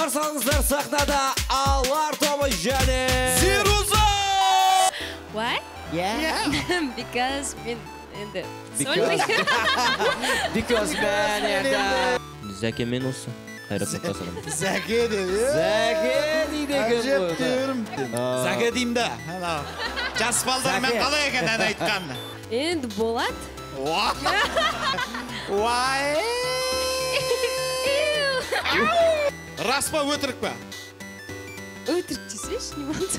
Қарсаңыздар сахнада Алар тобы және Зируза! Why? Yeah. Because мен енді Because man енді Зәке мен осы қайрат нұртасым. Зәке деп. Зәке дейді екен ғой. Әжептеуірім. Зәке деймін да. Жас балдармен қалай екен ән айтқан? енді болады. Уай! Рас па өтірік па? Өтірік десейші, не болды?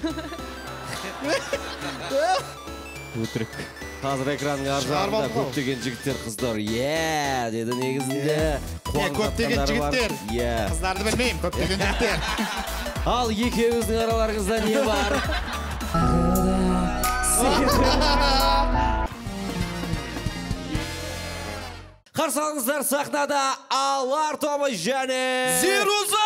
Өтірік. Қазір экранның ар жағында көптеген жігіттер қыздар деді негізінде. Көптеген жігіттер. Қыздарды білмеймін, көптеген жігіттер. Ал екеуіңіздің араларыңызда не бар? Қарсаңыздар сахнада Алар тобы және Зируза!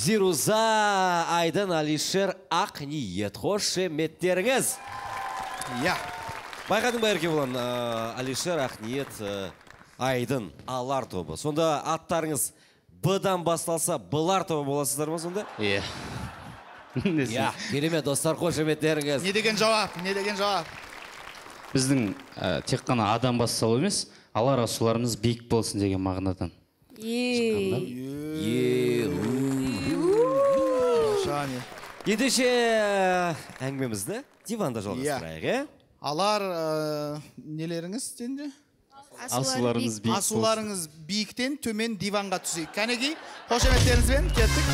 Зируза, Айдын, Алишер, Ақниет. Хош еметтеріңіз. Байқадың ба Еркебұлан, Алишер, Ақниет, Айдын, Алар тобы. Сонда аттарыңыз Б-дан басталса, Былар тобы боласыздар ма сонда? Керемет достар, хош еметтеріңіз. Не деген жауап? Біздің тек қана адам басталу емес, алар асуларымыз биік болсын деген мағынадан. Ендеше әңгімемізді диванда жалғастырайық, Алар нелеріңіз деді? Асуларыңыз биіктен төмен диванға түсейік. Кәнеки, қошеметтеріңізбен кеттік.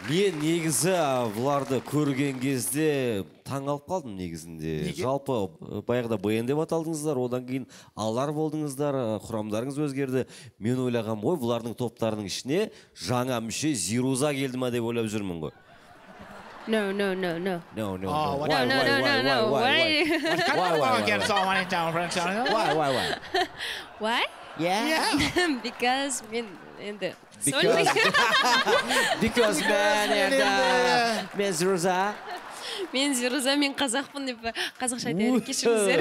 Мен негізі бұларды көрген кезде таң алып қалдым негізінде. Жалпы баяғыда БН деп аталдыңыздар, одан кейін Алар болдыңыздар, құрамдарыңыз өзгерді. Мен ойлағам, бұлардың топтарының ішіне жаңа мүше Зируза келді ма деп ойлап жүрмін ғой. No. Why? Because мен енді Because man енді мен Зируза. Мен Зируза, мен қазақпын деп қазақша айтайын, кешіріңіздер.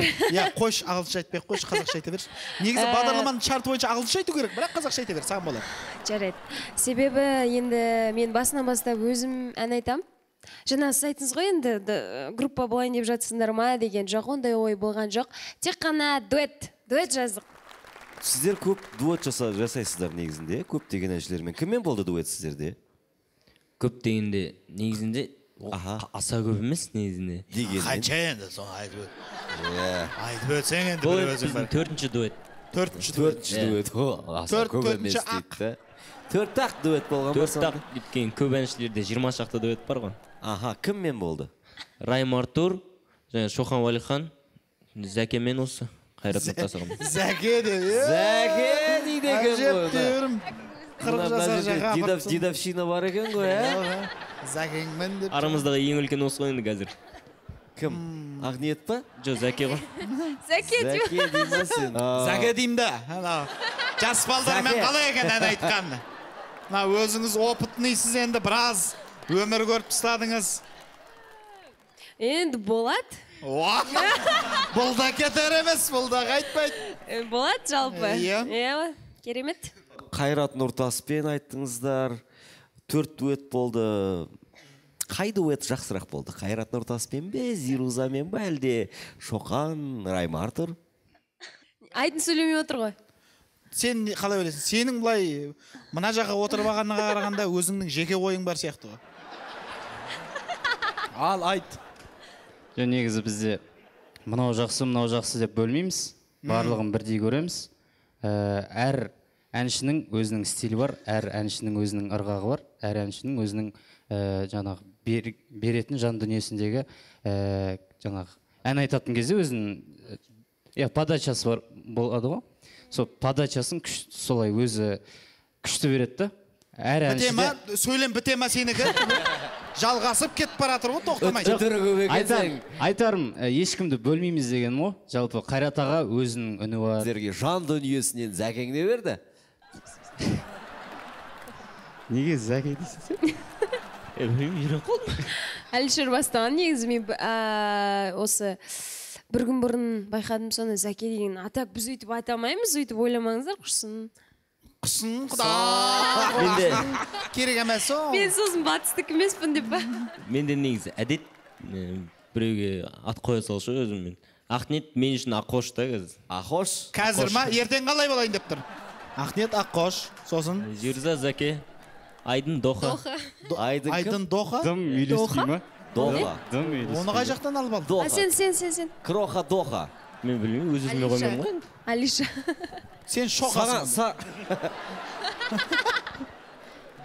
Қойш, ағылшынша айтпай қойш, қазақша айта берші. Негізі бағдарламаның шарты бойынша ағылшынша айту керек, бірақ қазақша айта бер, саған болады. Жарайды. Себебі енді мен басынан бастап өзім ән айтам. Жаңа сіз айтыңыз ғой, енді группа болайын деп жатсыңдар ма деген жоқ, ондай ой болған жоқ. Тек қана дуэт жаздық. Сіздер көп дуэт жасайсыздар негізінде, көптеген әншілермен. Кіммен болды дуэт сіздерде? Көптегенде негізінде аса көп емес негізінде. Қанша енді соны айтып өтсең енді бір өзің бар. Төртінші дуэт. Төртінші дуэт. Аса көп емес дейді. Төрт-ақ дуэт болған ба? Төрт-ақ біткен көп әншілерде 20 шақты дуэт бар ғой. Кіммен болды? Райм Артур, Шоқан Уәлихан, Зәке мен осы. Қайрат нұртасым. Зәке деп. Зәке дейді екен ғой. Әжептеуірім. 40 жасар жаға апыпсың. Дидовщина бар екен ғой, Зәкеңмен деп. Арамыздағы ең үлкен осы ғой енді қазір. Кім? Ақниет па? Жоқ, Зәке ғой. Зәке деймін. Зәке деймін да. Жас балдармен қалай екен ән айтқан? Өзіңіз опытныйсыз енді біраз өмір көріп тастадыңыз. Енді болады. Бұл да кетер емес, бұл да қайтпайды. Болады жалпы. Керемет. Қайрат Нұртаспен айттыңыздар. 4 дуэт болды. Қай дуэт жақсырақ болды? Қайрат Нұртаспен бе, Зирузамен бе, әлде Шоқан, Райм Артур? Айдын сөйлемей отыр ғой. Сен қалай ойлайсың? Сенің бұлай мына жаққа отырып алғанға қарағанда өзіңнің жеке ойың бар сияқты ғой. Ал айт. Негізі бізде мынау жақсы деп бөлмейміз. Барлығын бірдей көреміз. Әр әншінің өзінің стилі бар, әр әншінің өзінің ырғағы бар, әр әншінің өзінің жаңағы беретін жан дүниесіндегі жаңағы ән айтатын кезде өзінің подачасы бар болады ғой. Сол подачасын солай өзі күшті береді да. Әр Біте әнші ма, де сөйлем біте ма сенікі? Жалғасып кетіп бара жатыр ғой, тоқтамай. Өтірі көп екен. айтарым, ешкімді бөлмейміз деген ғой. Жалпы Қайрат аға өзінің үні бар. Сіздерге жан дүниесінен Зәкең не берді? Неге Зәке дейсің? Білмеймін, үйреніп қалдым. Әлішер бастаған негізі мен осы бір күн бұрын байқадым соны Зәке деген. А так біз өйтіп айта алмаймыз, өйтіп ойламаңыздар, құрсын. Құсын, құда. Менде Керек емес о. Мен сосын батыстық емеспін деп па. менде негізі әдет біреуге ат қоя салшы өзіммен. Ақниет мен үшін Аққош та қазір. Ақош. Қазір ма, ертең қалай болайын деп тұр. Ақниет Аққош, сосын Зируза Зәке, Айдын Доха. Айдын Доха. Дым үйлеспей ма? Доха. Дым үйлеспей. Оны қай жақтан алып алды? Доха. Сен. Кроха Доха. Мен білмеймін, өз-өзіме қоймаймын ғой. Алиша. Сен шоқасың.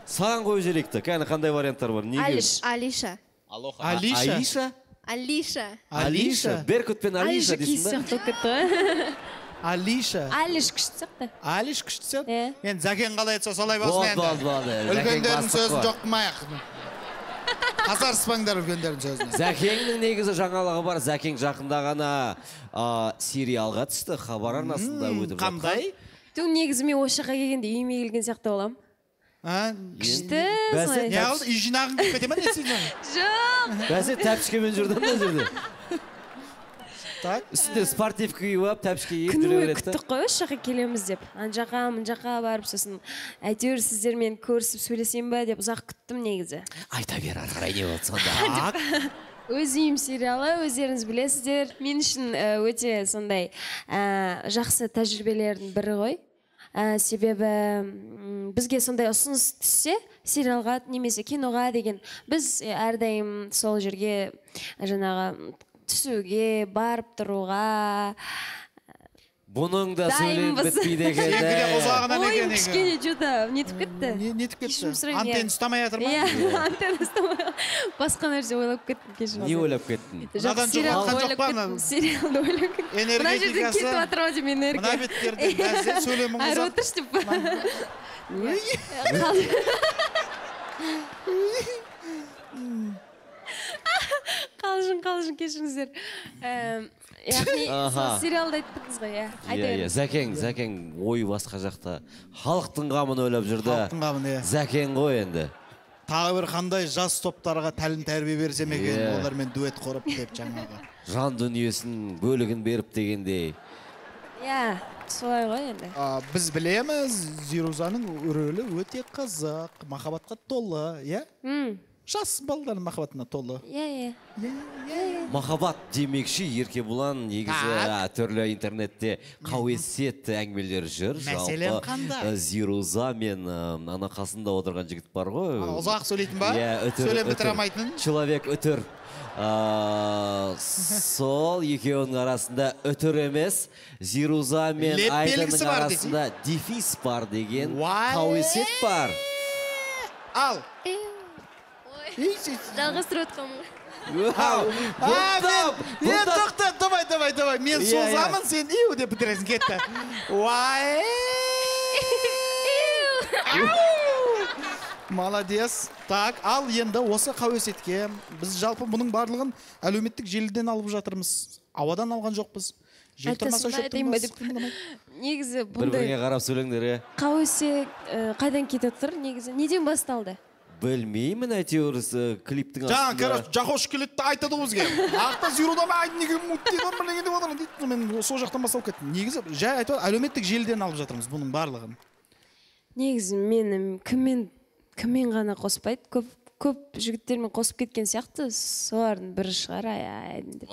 Саған қойып жіберейікті. Кәні қандай варианттар бар? Алиша. Алиша. Алиша. Беркут пен Алиша Алиша дейсің кейсі ба? сияқты кетті ғой. Алиша. Алиш күшті сияқты. Алиш күшті сен. Иә. Енді Зәкен қалай айтса солай болсын енді. Болды. Үлкендердің сөзін жоқ қылмайық. Қасарыспаңдар үлкендердің сөзіне. Зәкеңнің негізі жаңалығы бар. Зәкең жақында ғана сериалға түсті. Хабар арнасында өтіп жатқан. Қандай? Түн негізі мен осы жаққа келгенде үйіме келген сияқты боламын. Күшті. Бәсе Не қылды? Үй жинағың кетіп кете ма не сен? Жоқ. Бәсе тәпішкемен жүрдің ба жерде? Так. Үстінде спортив киіп алып, тәпішке киіп Күні жүре бойы береді. күттік қой осы жаққа келеміз деп. Ан жаққа, мын жаққа барып сосын әйтеуір сіздермен көрісіп сөйлесем ба деп ұзақ күттім негізі. Айта бер, ары қарай не болды сонда? Өз үйім сериалы, өздеріңіз білесіздер. Мен үшін өте сондай жақсы тәжірибелердің бірі ғой. Себебі бізге сондай ұсыныс түссе сериалға немесе киноға деген біз әрдайым сол жерге жаңағы түсуге барып тұруға Бұның да сөйлем дайынбыз. бітпейді екен. Сенікі де қозғағынан Ойым екен. кішкене что-то нетіп кетті. Нетіп Кешірім кетті? сұраймын, Антенн ұстамай жатыр ма? Иә, антенна ұстамай. Басқа нәрсе ойлап кеттім кешірім. Не ойлап кеттің? Мынадан Сериал жоғалтқан ойлап жоқ па, кеттім. Сериалды ойлап кеттім. Мына жерде Энергетикасы. кетіп жатыр ау деймін Мына энергия. беттерде бәзе сөйлемің Әрі ұзақ. отыршы деп па. Қалжың кешіріңіздер. Яғни сол сериалды айттыңыз ғой, иә. Иә, Зәкең ой басқа жақта. Халықтың қамын ойлап жүрді. Халықтың қамын, иә. Зәкең ғой енді. Тағы бір қандай жас топтарға тәлім тәрбие берсем екен, Иә. олармен дуэт құрып деп жаңағы. Жан дүниесін бөлігін беріп дегендей. Иә, солай ғой енді. Біз білеміз, Зирузаның рөлі өте қызық, махаббатқа толы, иә? Жас балалардың махаббатына толы. Иә. Махаббат демекші Еркебұлан негізі түрлі интернетте қауесет әңгімелер жүр. Мәселен Жалпы, қандай? Зируза мен ана қасында отырған жігіт бар ғой. Ұзақ сөйлейтін ба? Иә, Сөйлем бітіре алмайтын? Человек өтір. Сол екеуінің арасында өтір емес, Зируза мен Леп Айдынның белгісі бар арасында дефис бар деген Уай! қауесет бар. Ал! Жалғастырып отқанмын. Тоқта, давай. Мен созамын, сен иу деп бітіресің, кетті. Уай! Молодец. Так, ал енді осы қауесетке біз жалпы бұның барлығын әлеуметтік желіден алып жатырмыз. Ауадан алған жоқпыз. Жел тұрмаса шөп тұрмас. Негізі Бір-біріңе бұндай қарап сөйлеңдер, е. қауесет қайдан кетіп тұр негізі? Неден басталды? Білмеймін, әйтеуір клиптің Жаңа, астында. короче, Жақош келеді де айтады ғой бізге. Ақта Зирудан айдын неге мұт дейді, бірдеңе деп отыр дейді. Мен сол жақтан басталып кеттім. Негізі жай айтып әлеуметтік желіден алып жатырмыз бұның барлығын. Негізі мені кіммен ғана қоспайды? Көп жігіттермен қосып кеткен сияқты, солардың бірі шығар, айдын деп.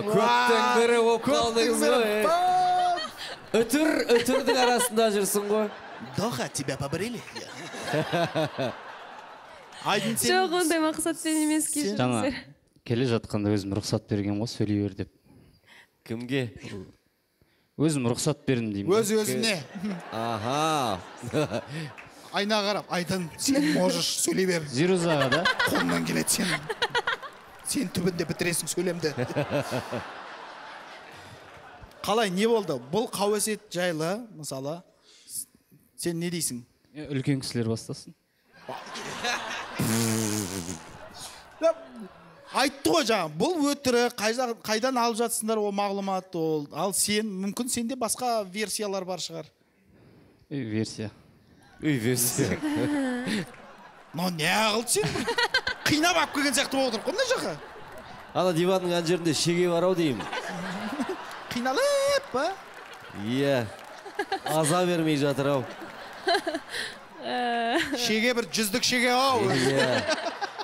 Көптің бірі болып қалдыңыз ғой. Өтірдің арасында жүрсің ғой. Доха, тебя побрили. Айдын сен... Жоқ, ондай мақсатпен емес Жаңа кешіріңіздер. келе жатқанда өзім рұқсат берген ғой, сөйлей бер деп. Кімге? Өзім рұқсат бердім деймін. Өз-өзіне. Аха. Айна қарап, айдын, сен можешь сөйлей бер. Зирузаға да. Қолынан келеді сен. Сен түбінде бітіресің сөйлемді. Қалай, не болды? Бұл қауесет жайлы, мысалы, сен не дейсің? Үлкен кісілер бастасын. Айтты ғой жаңа, бұл өтірік, қайдан алып жатсыңдар ол мағлұмат ол. Ал сен, мүмкін сенде басқа версиялар бар шығар. Версия. Версия. Но не қылды сен? Қинап алып келген сияқты болып отыр. Қондай жаққа? Ана диванның ан жерінде шеге бар ау деймін. Қиналып, ба? Иә. Аза бермей жатыр ау. Шеге бір жүздік шеге ау. Иә.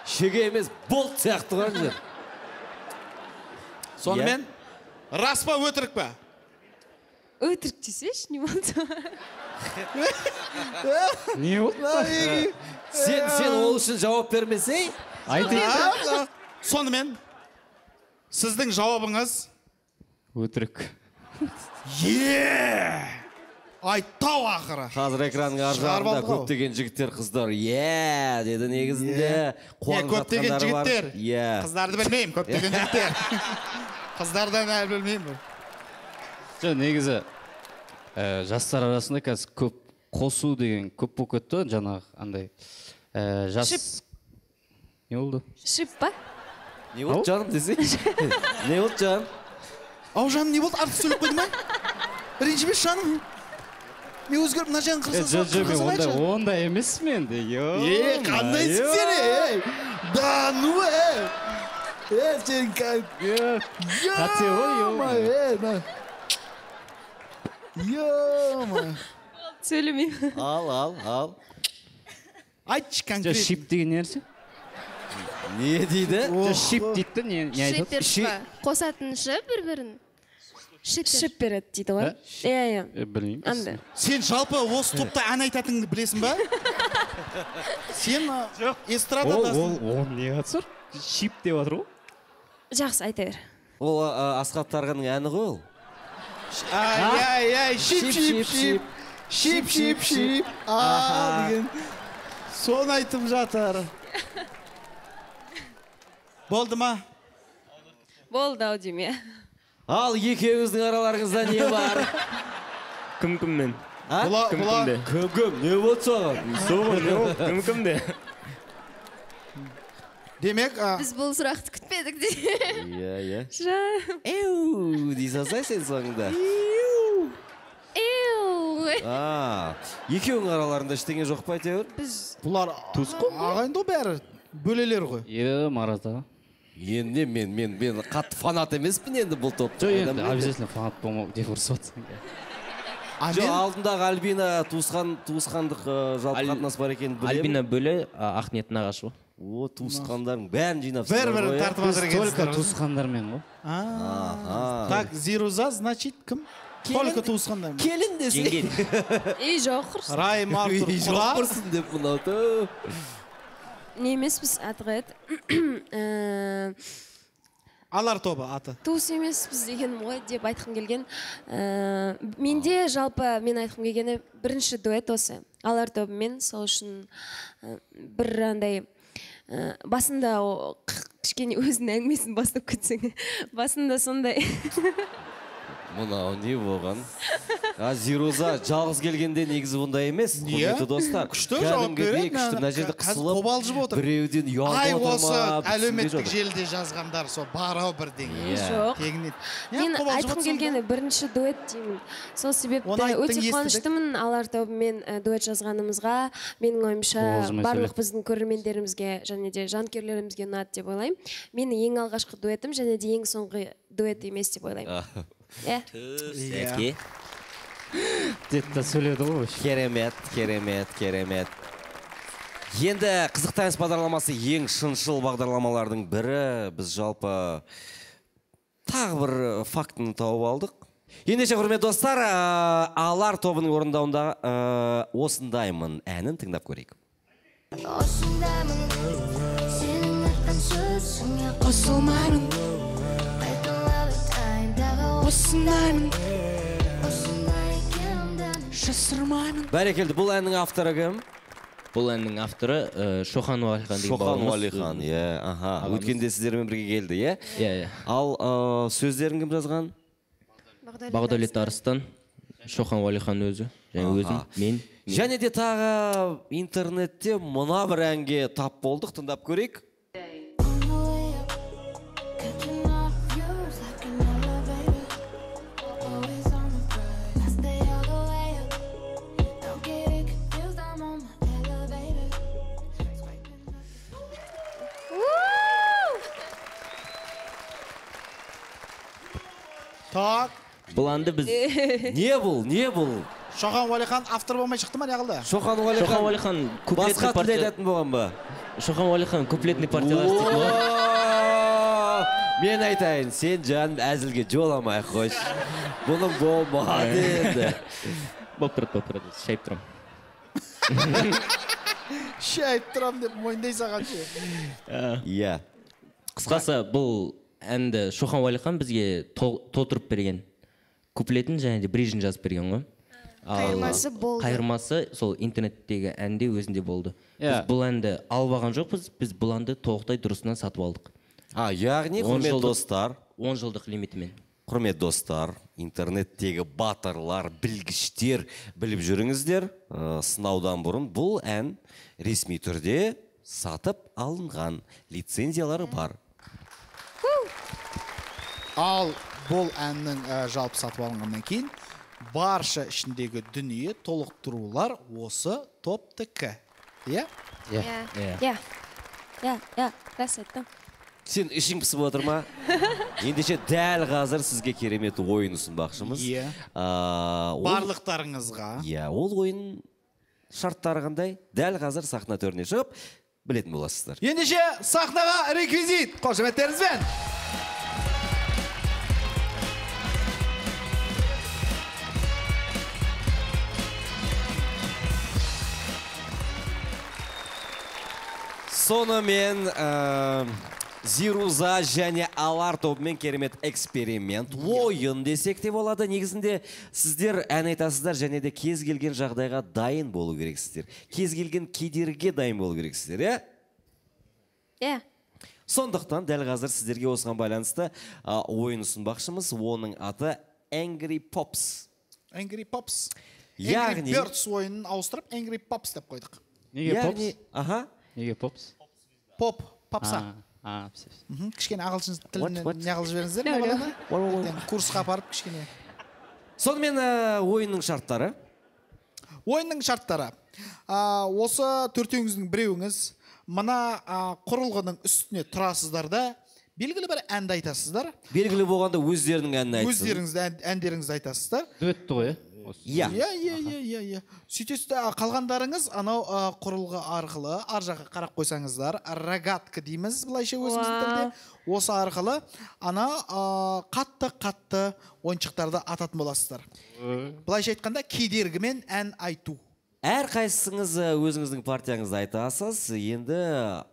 Шеге емес, болт сияқты бар жер. Сонымен, рас па өтірік па? Өтірік десеш, не болды? Не болды? Сен ол үшін жауап бермесей? Айтайын. Сонымен, сіздің жауабыңыз? Өтірік. Айттау ақыры. Қазір экранның ар жағында көптеген жігіттер қыздар деді негізінде. Көптеген жігіттер. Қыздарды білмеймін, көптеген жігіттер. Қыздардан әлі білмеймін. Негізі жастар арасында қазір көп қосу деген көп болып кетті, жаңағы андай жас. Не болды? Шип па? Не болды жаным десей? Не болды жаным? Ау жаным, не болды? Артық сөйлеп қойды ма? Ренжімеш жаным. Мен өзгеріп мына жағын қырсасам айтшы. Онда емес мен де. Қандайсың сен? Да, ну сен қате ғой. Сөйлемеймін. Ал. Айтшы конкрет. Шип деген нәрсе? Не дейді? Шип дейді, не айтады? Қосатын бір-бірін. Шип береді дейді ғой. Иә. Білмеймін. Сен жалпы осы топта ән айтатыныңды білесің ба? Сен эстрададасың. Ол не қатысыр? Шип деп атыр ғой? Жақсы, айта бер. Ол Асқат Тарғанның әні ғой ол. Шип. Деген. Соны айтып жатыр. Болды ма? Болды ау дейме. Ал екеуіңіздің араларыңызда не бар? Кім-кіммен? Кім? Не болды соған? Кім-кімде? Демек, Біз бұл сұрақты күтпедік де. Иә. Жа. Дей салсай сен соңында. Екеуің араларында ештеңе жоқ па әйтеуір? бұлар ағайынды бәрі бөлелер ғой. Марат аға. Енді мен қатты фанат емеспін енді бұл топты. Жоқ, енді обязательно фанат болмау деп ұрысып жатсың. Жоқ, алдындағы Альбина туысқандық жалпы қатынас бар екенін білемін. Альбина бөле Ақниет нағашы ғой. О, туысқандарың бәрін жинап Бәрі тартып жатыр екенсіздер. Только туысқандармен ғой. Так, Зируза, значит, кім? Только туысқандармен. Келін десең. Жоқ құрсын. Райым Артур Жоқ құрсын деп бұнау. Не емеспіз атығет. Алар тобы аты. Туыс емеспіз дегенім ғой деп айтқым келген. Менде жалпы мен айтқым келгені бірінші дуэт осы. Алар тобымен, сол үшін бір андай басында кішкене өзінің әңгімесін бастап кетсең. Басында сондай. Мынау не болған? Зируза жалғыз келгенде негізі бұндай емес. Құрметті достар. Күшті жауап береді. Күшті мына жерде қысылып, қобалжып отыр. біреуден ұялып отыр осы ма? әлеуметтік желіде жазғандар сол барау бірден. Жоқ. Мен айтқым келгені бірінші дуэт деймін. Сол себепті өте қуаныштымын алар тобымен дуэт жазғанымызға. Менің ойымша барлық біздің көрермендерімізге және де жанкүйерлерімізге ұнады деп ойлаймын. Менің ең алғашқы дуэтім және де ең соңғы дуэт емес деп ойлаймын. Сәке. Детта сөйледі ғой. Керемет. Енді Қызық тайм бағдарламасы ең шыншыл бағдарламалардың бірі. Біз жалпы тағы бір фактыны тауып алдық. Ендеше құрметті достар, Алар тобының орындауында Осындаймын әнін тыңдап көрейік. Осындаймын, сенің айтқан сөзіңе қосылмаймын. Осындаймын, осындай екенімді жасырмаймын. Бәрекелді, бұл әннің авторы кім? Бұл әннің авторы Шоқан Уалихан деген Шоқан бауырымыз. Уалихан, өткенде сіздермен бірге келді, е? Иә. Ал сөздерін кім жазған? Бағдәулет Арыстан, Шоқан Уалихан өзі, және өзім, мен. Және де тағы интернетте мына бір әнге тап болдық, тыңдап көрейік. Так, Бұл әнді біз Не бұл? Шоқан Уәлихан автор болмай шықты ма, не қылды? Шоқан Шоқан Уәлихан Уәлихан куплетный басқа тіл партия. айтатын болған ба? Шоқан Уәлихан куплетный партиялар істейтін ғой. Мен айтайын, сен жаным әзілге жоламай қойш. Бұның болмады енді. Болып тұрады, шайып тұрам. Шайып тұрам деп мойындай саған ше. Иә. Қысқасы, бұл әнді Шоқан Уәлихан бізге толтырып берген. Куплетін және де брижін жазып берген ғой. Қайырмасы болды. Қайырмасы сол интернеттегі әнде өзінде болды. Біз бұл әнді алып алған жоқпыз, біз бұл әнді толықтай дұрысынан сатып алдық. Яғни, құрметті достар, 10 жылдық лимитімен. Құрметті достар, интернеттегі батырлар, білгіштер біліп жүріңіздер, сынаудан бұрын бұл ән ресми түрде сатып алынған, лицензиялары бар. Ал бұл әннің жалпы сатып алынғаннан кейін барша ішіндегі дүние толықтырулар осы топтікі. Иә? Иә, рас айттың. Сен ішің пысып отыр ма? Ендеше дәл қазір сізге керемет ойын ұсынбақшымыз. Иә. Барлықтарыңызға. Иә, ол ойын шарттары қандай? Дәл қазір сахна төріне шығып, білетін боласыздар. Ендеше сахнаға реквизит. Қошеметтеріңізбен. Сонымен Зируза және Алар тобымен керемет эксперимент, ойын десек те болады. Негізінде сіздер ән айтасыздар және де кез келген жағдайға дайын болу керексіздер. Кез келген кедерге дайын болу керексіздер, иә? Иә. Сондықтан дәл қазір сіздерге осыған байланысты ойын ұсынбақшымыз. Оның аты Angry Pops. Angry Pops. Яғни... Angry Birds ойынын ауыстырып Angry Pops деп қойдық. Неге Pops? Аха. Неге Pops? Поп, попса. Кішкене ағылшын тілінен не қылып жіберіңіздер ме баланы? Курсқа апарып кішкене. Сонымен ойынның шарттары? Ойынның шарттары. Осы төртеуіңіздің біреуіңіз мына құрылғының үстіне тұрасыздар да белгілі бір әнді айтасыздар. Белгілі болғанда өздерінің әнін айтсын. Өздеріңізді әндеріңізді айтасыздар. Дуэтті ғой, Иә. Иә. Сөйтесіз қалғандарыңыз анау құрылғы арқылы ар жаққа қарап қойсаңыздар, рогатка дейміз былайша өзіміздің тілде. Осы арқылы ана қатты ойыншықтарды ататын боласыздар. Былайша айтқанда кедергімен ән айту. Әр қайсыңыз өзіңіздің партияңызды айтасыз, енді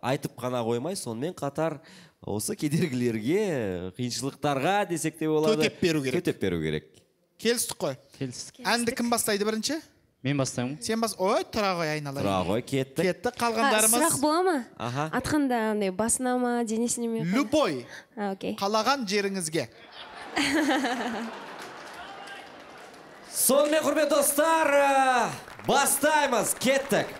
айтып қана қоймай, сонымен қатар осы кедергілерге, қиыншылықтарға десек те болады. Төтеп беру керек. Келістік қой. Келістік. Әнді кім бастайды бірінші? Мен бастаймын. Сен ой, тұра ғой айналайын. Тұра ғой, кеттік. Кетті, қалғандарымыз. Сұрақ бола ма? Аха. Атқанда басына ма, денесіне ме? Любой. Окей. Қалаған жеріңізге. Сонымен құрметті достар, бастаймыз, кеттік.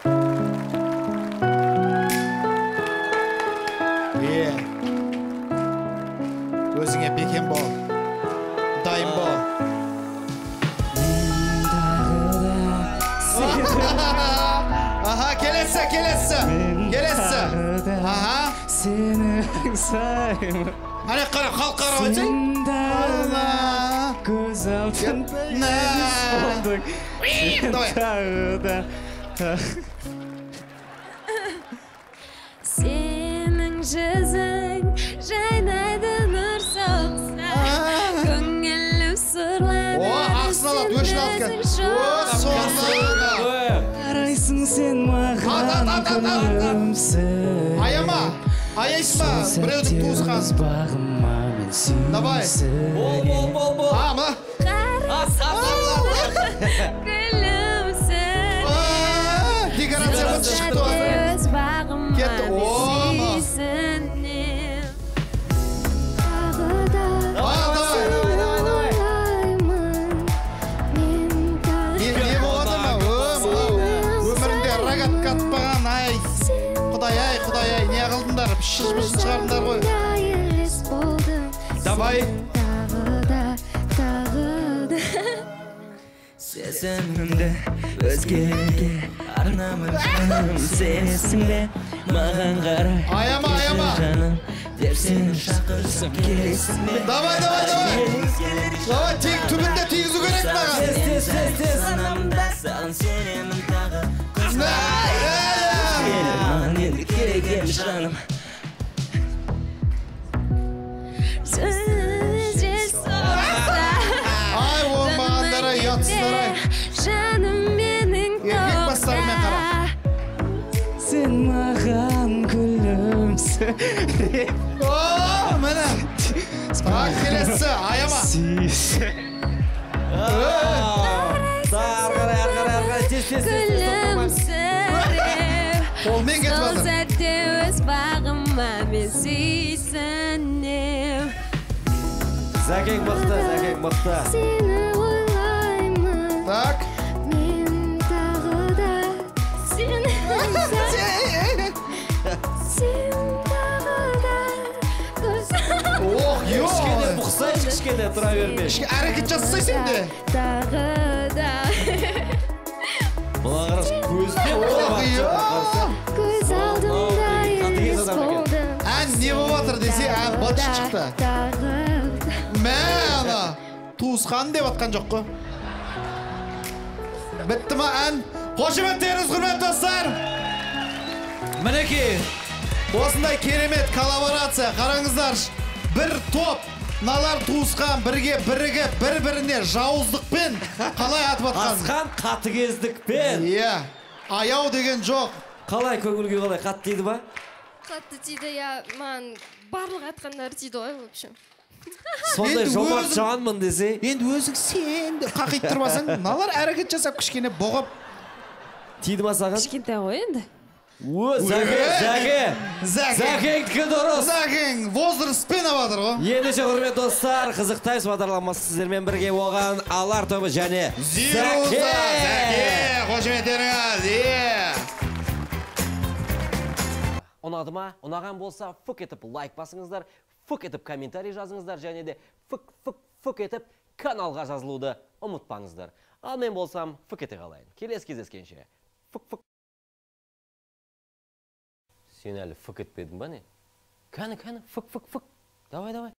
Өзіңе бекем бол. Дайын бол. Аха, келесі. Аха. Сенің сайым. Әне қара, халық қара өтсең. Көз алтын болдық. Сенің жүзің жайнайды нұр соқса, көңілім сұрланады. Ақсын алады, өшін алды. Сорлы. Қарайсың сен маған күнімсің. Аяма, аяйсың ба, біреудің туысқан. Бағыма мен сүйсің. Давай. Бол. Ама. Күлімсің. Декорация бұт шықты. Өз бағыма Кетті. мен сүйсінем. Не болады ма? айтпаған, ай. Құдай ай, не қылдыңдар? Шыж-быжын шығардыңдар ғой. елес болдым. Давай. Тағы да. Сезімімді өзгеге арнамын сенесің бе маған қарай Аяма. жаным деп сені шақырсам келесің бе Давай. Давай, тек түбінде тигізу керек маған. санамда саған сенемін тағы маған енді керек емес жаным Ай, оңбағандар ай, ұятсыздар ай. Жаным менің Еркек бастарымен қара. сен маған күлімсі О, міне. Так, келесі, аяма. Қолмен кетіп Сол жатыр. сәтте өз бағыма мен сүйсінем. Зәкең мықты. Сені ойлаймын. Так. Мен тағы да сені сен тағы да Ох, Кішкене йо. бұқсайшы, кішкене тұра берме. Әрекет жасай сен де. Тағы да Мына қараш көзбен Ох, йо. көз алдымда елес болдым. Ән не болып жатыр десе, ән батшы шықты. Тағы Мә, ана, туысқан деп атқан жоқ қой. Бітті ма ән? Қошеметтеріңіз, құрметті достар. Мінекей, осындай керемет коллаборация. Қараңыздар, бір топ, мыналар туысқан, бірге бірігіп, бір-біріне жауыздықпен қалай атып атқан. Асқан қатыгездікпен. Иә, аяу деген жоқ. Қалай көңілге қалай қатты тиді ба? Қатты тиді, я маған барлық айтқандар тиді ғой, в общем. Сондай Енді жомарт өзің- жанмын десе. Енді өзің сен деп қақиып тұрмасаң, мыналар әрекет жасап кішкене бұғып. Тиді ма саған? кішкентай ғой енді. Зәкеңдікі дұрыс. Зәкең, возрастпен аватыр ғой. Ендеше құрметті достар, қызықтайыз бағдарламасы сіздермен бірге болған Алар тобы және Зәке, қошеметтеріңіз, Ұнады ма? Ұнаған болса, фүк етіп лайк басыңыздар, фүк етіп комментарий жазыңыздар, және де фүк етіп каналға жазылуды ұмытпаңыздар. Ал мен болсам, фүк ете қалайын. Келесі кездескенше. Фүк. Сен әлі фүк етпедің ба не? Кәні, фүк. Давай.